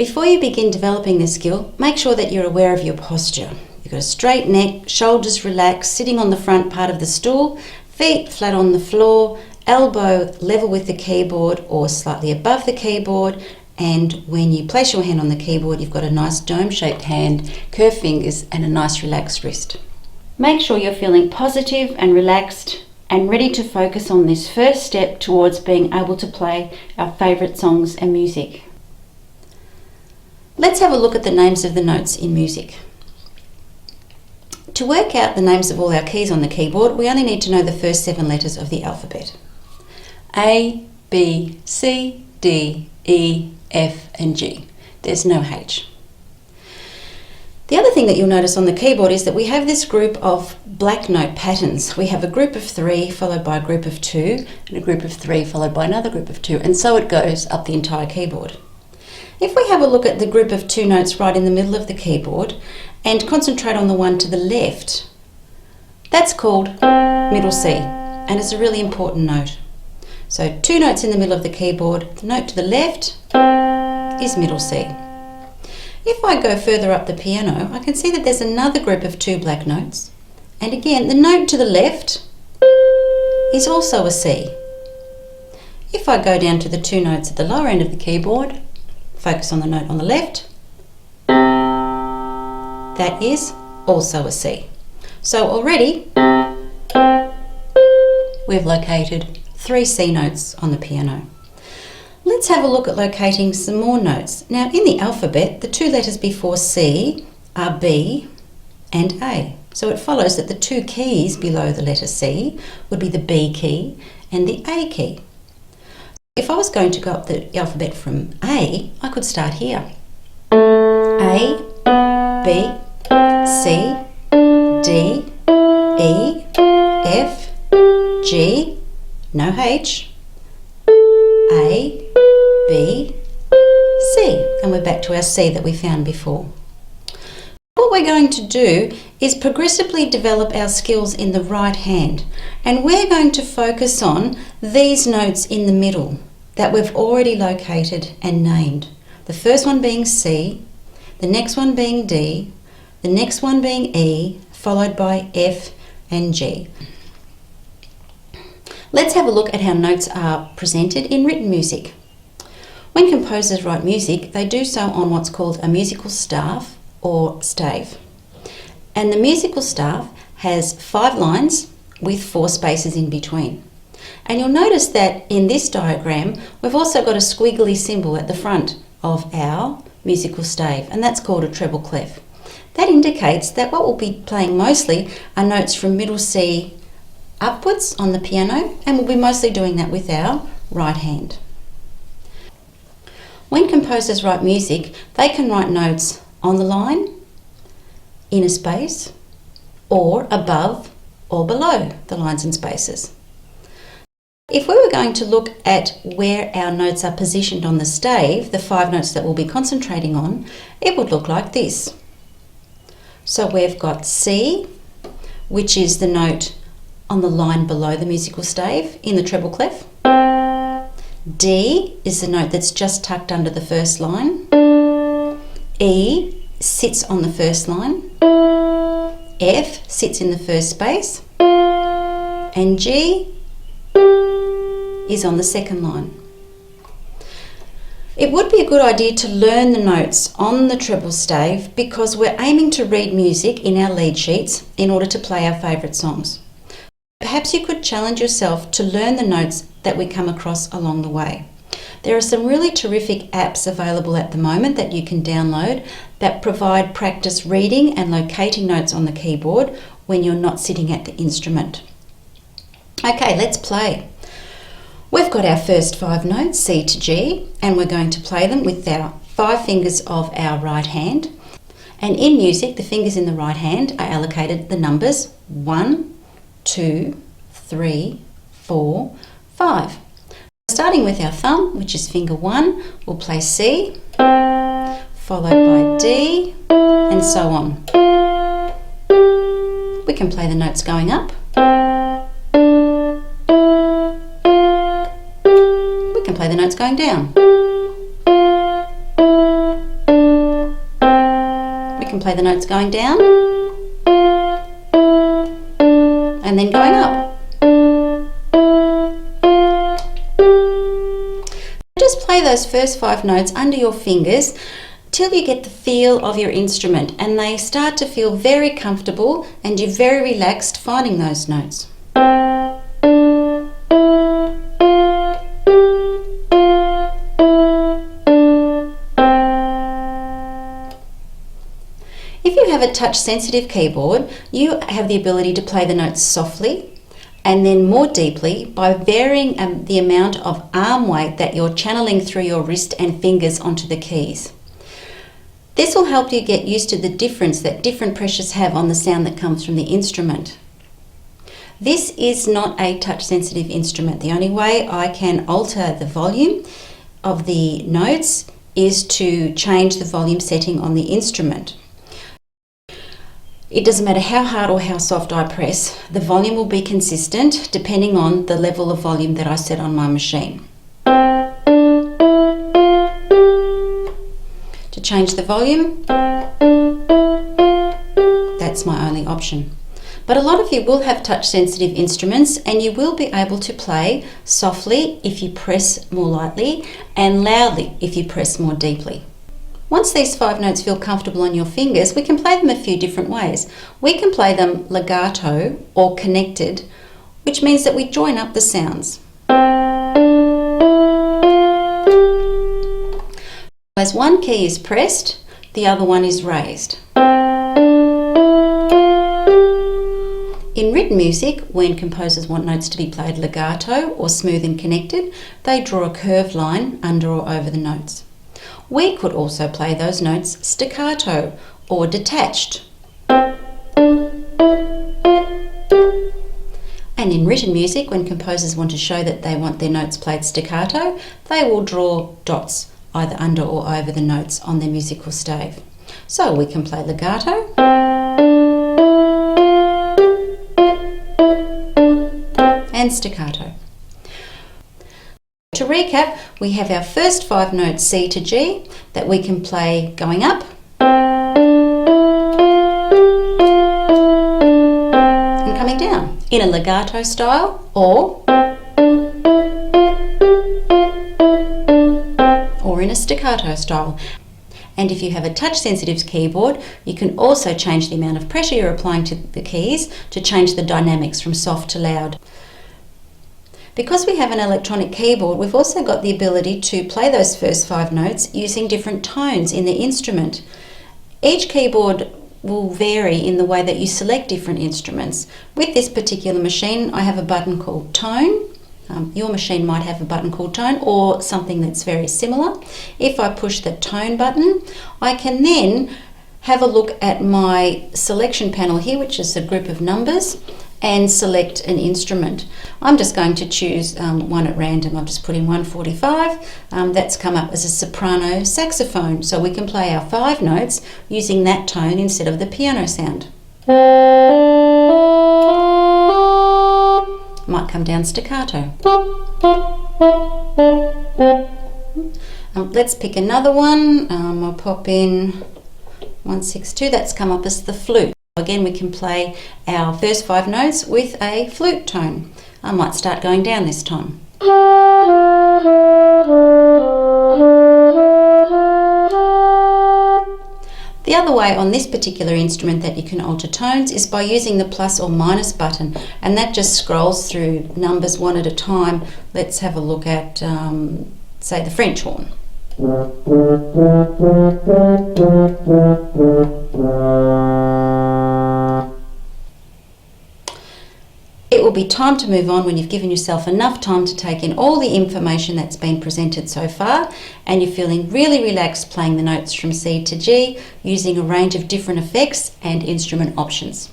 Before you begin developing this skill, make sure that you're aware of your posture. You've got a straight neck, shoulders relaxed, sitting on the front part of the stool, feet flat on the floor, elbow level with the keyboard or slightly above the keyboard, and when you place your hand on the keyboard, you've got a nice dome-shaped hand, curved fingers, and a nice relaxed wrist. Make sure you're feeling positive and relaxed and ready to focus on this first step towards being able to play our favourite songs and music. Let's have a look at the names of the notes in music. To work out the names of all our keys on the keyboard, we only need to know the first 7 letters of the alphabet. A, B, C, D, E, F and G. There's no H. The other thing that you'll notice on the keyboard is that we have this group of black note patterns. We have a group of 3 followed by a group of 2 and a group of 3 followed by another group of 2, and so it goes up the entire keyboard. If we have a look at the group of 2 notes right in the middle of the keyboard and concentrate on the one to the left, that's called middle C, and it's a really important note. So 2 notes in the middle of the keyboard, the note to the left is middle C. If I go further up the piano, I can see that there's another group of 2 black notes, and again the note to the left is also a C. If I go down to the 2 notes at the lower end of the keyboard, focus on the note on the left, that is also a C. So already we've located 3 C notes on the piano. Let's have a look at locating some more notes. Now in the alphabet, the 2 letters before C are B and A. So it follows that the 2 keys below the letter C would be the B key and the A key. If I was going to go up the alphabet from A, I could start here. A, B, C, D, E, F, G, no H, A, B, C, and we're back to our C that we found before. What we're going to do is progressively develop our skills in the right hand, and we're going to focus on these notes in the middle that we've already located and named. The first one being C, the next one being D, the next one being E, followed by F and G. Let's have a look at how notes are presented in written music. When composers write music, they do so on what's called a musical staff or stave. And the musical staff has 5 lines with 4 spaces in between. And you'll notice that in this diagram, we've also got a squiggly symbol at the front of our musical stave, and that's called a treble clef. That indicates that what we'll be playing mostly are notes from middle C upwards on the piano, and we'll be mostly doing that with our right hand. When composers write music, they can write notes on the line, in a space, or above or below the lines and spaces. If we were going to look at where our notes are positioned on the stave, the 5 notes that we'll be concentrating on, it would look like this. So we've got C, which is the note on the line below the musical stave in the treble clef. D is the note that's just tucked under the first line. E sits on the first line. F sits in the first space. And G is on the second line. It would be a good idea to learn the notes on the treble stave because we're aiming to read music in our lead sheets in order to play our favourite songs. Perhaps you could challenge yourself to learn the notes that we come across along the way. There are some really terrific apps available at the moment that you can download that provide practice reading and locating notes on the keyboard when you're not sitting at the instrument. Okay, let's play. We've got our first 5 notes, C to G, and we're going to play them with our 5 fingers of our right hand. And in music, the fingers in the right hand are allocated the numbers 1, 2, 3, 4, 5. Starting with our thumb, which is finger 1, we'll play C, followed by D, and so on. We can play the notes going up. We can play the notes going down. can play the notes going down and then going up. Just play those first 5 notes under your fingers till you get the feel of your instrument and they start to feel very comfortable and you're very relaxed finding those notes. If you have a touch-sensitive keyboard, you have the ability to play the notes softly and then more deeply by varying the amount of arm weight that you're channeling through your wrist and fingers onto the keys. This will help you get used to the difference that different pressures have on the sound that comes from the instrument. This is not a touch-sensitive instrument. The only way I can alter the volume of the notes is to change the volume setting on the instrument. It doesn't matter how hard or how soft I press, the volume will be consistent depending on the level of volume that I set on my machine. To change the volume, that's my only option. But a lot of you will have touch-sensitive instruments and you will be able to play softly if you press more lightly and loudly if you press more deeply. Once these 5 notes feel comfortable on your fingers, we can play them a few different ways. We can play them legato or connected, which means that we join up the sounds. As one key is pressed, the other one is raised. In written music, when composers want notes to be played legato or smooth and connected, they draw a curved line under or over the notes. We could also play those notes staccato or detached. And in written music, when composers want to show that they want their notes played staccato, they will draw dots either under or over the notes on their musical stave. So we can play legato and staccato. To recap, we have our first 5 notes C to G that we can play going up and coming down in a legato style or in a staccato style. And if you have a touch-sensitive keyboard, you can also change the amount of pressure you're applying to the keys to change the dynamics from soft to loud. Because we have an electronic keyboard, we've also got the ability to play those first 5 notes using different tones in the instrument. Each keyboard will vary in the way that you select different instruments. With this particular machine, I have a button called tone. Your machine might have a button called tone or something that's very similar. If I push the tone button, I can then have a look at my selection panel here, which is a group of numbers, and select an instrument. I'm just going to choose one at random. I've just put in 145. That's come up as a soprano saxophone. So we can play our 5 notes using that tone instead of the piano sound. Might come down staccato. Let's pick another one. I'll pop in 162. That's come up as the flute. Again, we can play our first 5 notes with a flute tone. I might start going down this time. The other way on this particular instrument that you can alter tones is by using the plus or minus button, and that just scrolls through numbers one at a time. Let's have a look at, say, the French horn. It will be time to move on when you've given yourself enough time to take in all the information that's been presented so far and you're feeling really relaxed playing the notes from C to G using a range of different effects and instrument options.